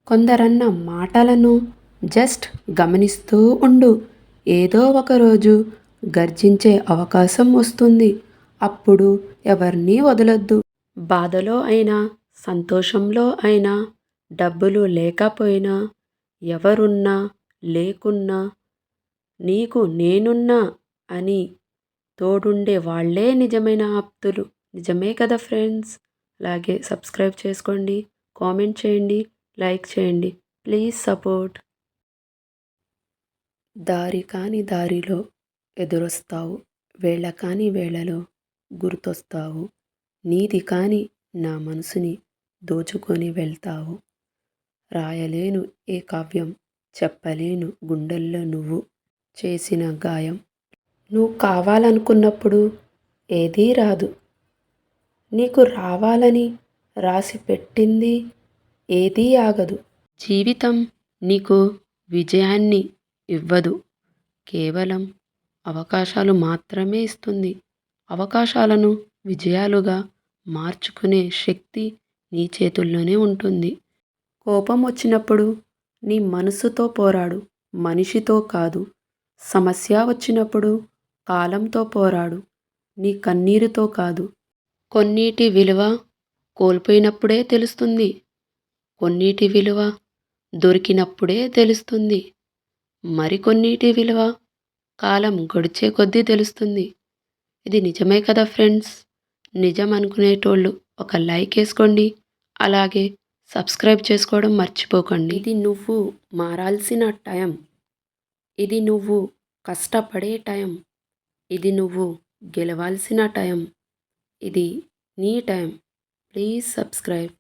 కొందరన్న మాటలను జస్ట్ గమనిస్తూ ఉండు. ఏదో ఒకరోజు గర్జించే అవకాశం వస్తుంది. అప్పుడు ఎవరినీ వదలొద్దు. బాధలో అయినా, సంతోషంలో అయినా, డబ్బులు లేకపోయినా, ఎవరున్నా లేకున్నా, నీకు నేనున్నా అని తోడుండే వాళ్ళే నిజమైన ఆప్తులు. నిజమే కదా ఫ్రెండ్స్? అలాగే సబ్స్క్రైబ్ చేసుకోండి, కామెంట్ చేయండి, లైక్ చేయండి. Please support. దారి కాని దారిలో ఎదురొస్తావు, వేళ కాని వేళలో గుర్తొస్తావు. నీది కాని నా మనసుని దోచుకొని వెళ్తావు. రాయలేను ఏ కావ్యం, చెప్పలేను గుండెల్లో నువ్వు చేసిన గాయం. నువ్వు కావాలనుకున్నప్పుడు ఏదీ రాదు. నీకు రావాలని రాసి పెట్టింది ఏదీ ఆగదు. జీవితం నీకు విజయాన్ని ఇవ్వదు, కేవలం అవకాశాలు మాత్రమే ఇస్తుంది. అవకాశాలను విజయాలుగా మార్చుకునే శక్తి నీ చేతుల్లోనే ఉంటుంది. కోపం వచ్చినప్పుడు నీ మనసుతో పోరాడు, మనిషితో కాదు. సమస్య వచ్చినప్పుడు కాలంతో పోరాడు, నీ కన్నీరుతో కాదు. కొన్నిటి విలువ కోల్పోయినప్పుడే తెలుస్తుంది, కొన్నిటి విలువ దొరికినప్పుడే తెలుస్తుంది, మరికొన్నిటి విలువ కాలం గడిచే కొద్దీ తెలుస్తుంది. ఇది నిజమే కదా ఫ్రెండ్స్? నిజం అనుకునేటోళ్ళు ఒక లైక్ వేసుకోండి, అలాగే సబ్స్క్రైబ్ చేసుకోవడం మర్చిపోకండి. ఇది నువ్వు మారాల్సిన టైం, ఇది నువ్వు కష్టపడే టైం, ఇది నువ్వు గెలవాల్సిన టైం, ఇది నీ టైం. Please subscribe.